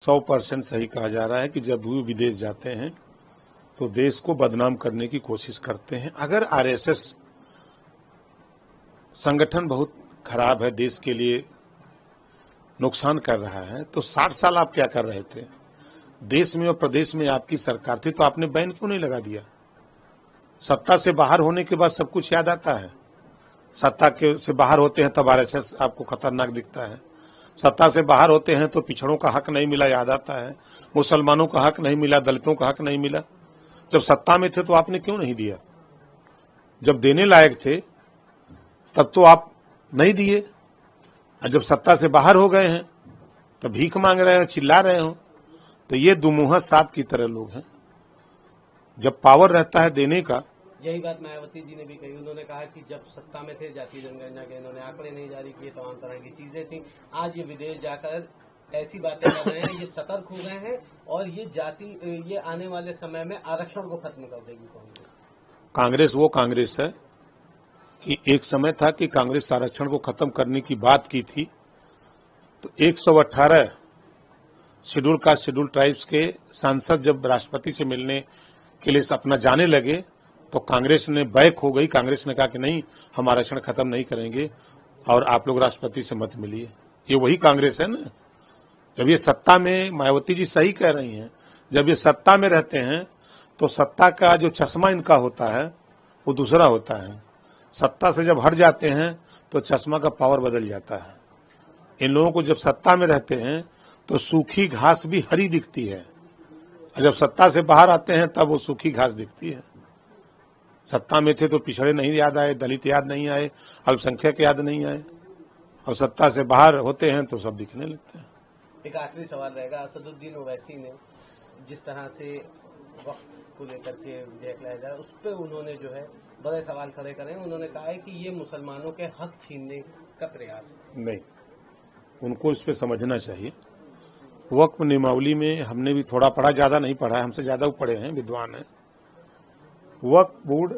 100% सही कहा जा रहा है कि जब भी विदेश जाते हैं तो देश को बदनाम करने की कोशिश करते हैं। अगर आरएसएस संगठन बहुत खराब है, देश के लिए नुकसान कर रहा है, तो 60 साल आप क्या कर रहे थे? देश में और प्रदेश में आपकी सरकार थी तो आपने बैन क्यों नहीं लगा दिया? सत्ता से बाहर होने के बाद सब कुछ याद आता है। सत्ता के से बाहर होते हैं तब आरएसएस आपको खतरनाक दिखता है। सत्ता से बाहर होते हैं तो पिछड़ों का हक नहीं मिला याद आता है, मुसलमानों का हक नहीं मिला, दलितों का हक नहीं मिला। जब सत्ता में थे तो आपने क्यों नहीं दिया? जब देने लायक थे तब तो आप नहीं दिए, और जब सत्ता से बाहर हो गए हैं तब भीख मांग रहे हो, चिल्ला रहे हो। तो ये दुमुहा सांप की तरह लोग हैं। जब पावर रहता है देने का, यही बात मायावती जी ने भी कही। उन्होंने कहा कि जब सत्ता में थे जातीय जनगणना के इन्होंने आंकड़े नहीं जारी किए, तमाम तरह की चीजें थी। आज ये विदेश जाकर ऐसी बातें कर रहे हैं, ये सतर्क हो गए हैं और ये आने वाले समय में आरक्षण को खत्म कर देगी कांग्रेस। वो कांग्रेस है कि एक समय था कि कांग्रेस आरक्षण को खत्म करने की बात की थी, तो 118 शेड्यूल कास्ट शेड्यूल ट्राइब्स के सांसद जब राष्ट्रपति से मिलने के लिए अपना जाने लगे तो कांग्रेस ने बैक हो गई। कांग्रेस ने कहा कि नहीं, हम आरक्षण खत्म नहीं करेंगे और आप लोग राष्ट्रपति से मत मिलिए। ये वही कांग्रेस है ना। जब ये सत्ता में, मायावती जी सही कह रही हैं, जब ये सत्ता में रहते हैं तो सत्ता का जो चश्मा इनका होता है वो दूसरा होता है। सत्ता से जब हट जाते हैं तो चश्मा का पावर बदल जाता है। इन लोगों को जब सत्ता में रहते हैं तो सूखी घास भी हरी दिखती है, और जब सत्ता से बाहर आते हैं तब वो सूखी घास दिखती है। सत्ता में थे तो पिछड़े नहीं याद आए, दलित याद नहीं आए, अल्पसंख्यक याद नहीं आए, और सत्ता से बाहर होते हैं तो सब दिखने लगते हैं। एक आखिरी सवाल रहेगा। असदुद्दीन ओवैसी ने जिस तरह से वक्त को लेकर के विधेयक लाया जाए, उस पर उन्होंने जो है बड़े सवाल खड़े करे। उन्होंने कहा है कि ये मुसलमानों के हक छीनने का प्रयास है। नहीं, उनको इस पर समझना चाहिए। वक्फ नियमावली में हमने भी थोड़ा पढ़ा, ज्यादा नहीं पढ़ा है, हमसे ज्यादा पढ़े हैं, विद्वान हैं। वक्फ बोर्ड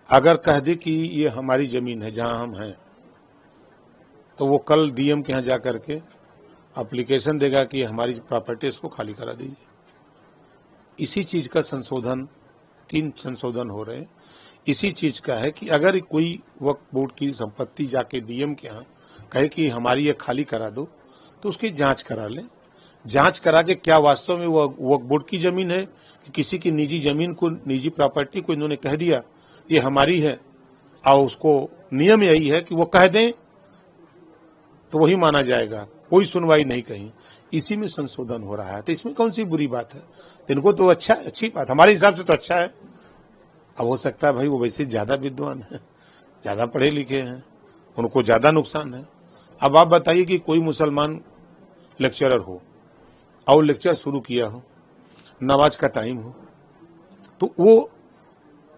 अगर कह दे कि ये हमारी जमीन है जहां हम हैं, तो वो कल डीएम के यहाँ जाकर के एप्लीकेशन देगा कि हमारी प्रॉपर्टी इसको खाली करा दीजिए। इसी चीज का संशोधन, 3 संशोधन हो रहे हैं। इसी चीज का है कि अगर कोई वक्फ बोर्ड की संपत्ति जाके डीएम के यहाँ कहे कि हमारी ये खाली करा दो, तो उसकी जांच करा लें। जांच करा के क्या वास्तव में वो वक्फ बोर्ड की जमीन है कि किसी की निजी जमीन को, निजी प्रॉपर्टी को इन्होंने कह दिया ये हमारी है, और उसको नियम यही है कि वो कह दें तो वही माना जाएगा, कोई सुनवाई नहीं कहीं। इसी में संशोधन हो रहा है, तो इसमें कौन सी बुरी बात है? इनको तो अच्छी बात, हमारे हिसाब से तो अच्छा है। अब हो सकता है भाई वो वैसे ज्यादा विद्वान है, ज्यादा पढ़े लिखे हैं, उनको ज्यादा नुकसान है। अब आप बताइए कि कोई मुसलमान लेक्चरर हो और लेक्चर शुरू किया हो, नमाज का टाइम हो, तो वो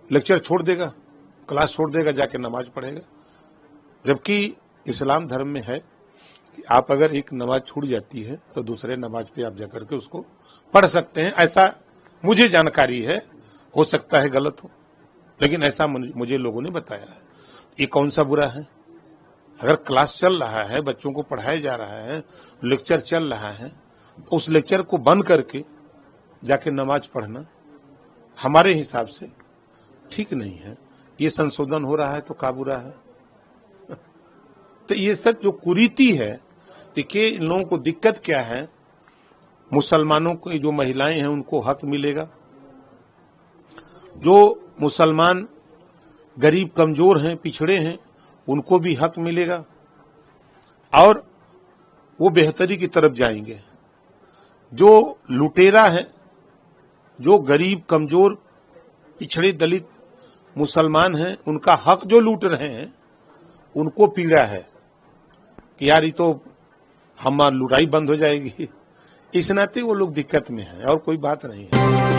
लेक्चर छोड़ देगा, क्लास छोड़ देगा, जाके नमाज पढ़ेगा। जबकि इस्लाम धर्म में है कि आप अगर एक नमाज छूट जाती है तो दूसरे नमाज पे आप जाकर के उसको पढ़ सकते हैं। ऐसा मुझे जानकारी है, हो सकता है गलत हो, लेकिन ऐसा मुझे लोगों ने बताया है। ये कौन सा बुरा है? अगर क्लास चल रहा है, बच्चों को पढ़ाया जा रहा है, लेक्चर चल रहा है, तो उस लेक्चर को बंद करके जाके नमाज पढ़ना हमारे हिसाब से ठीक नहीं है। ये संशोधन हो रहा है तो क्या बुरा है? तो ये सब जो कुरीति है, देखिए इन लोगों को दिक्कत क्या है, मुसलमानों की जो महिलाएं हैं उनको हक मिलेगा, जो मुसलमान गरीब कमजोर हैं, पिछड़े हैं, उनको भी हक मिलेगा, और वो बेहतरी की तरफ जाएंगे। जो लुटेरा है, जो गरीब कमजोर पिछड़े दलित मुसलमान हैं, उनका हक जो लूट रहे हैं, उनको पीड़ा है कि यार ये तो हमारी लुटाई बंद हो जाएगी। इस नाते वो लोग दिक्कत में हैं, और कोई बात नहीं है।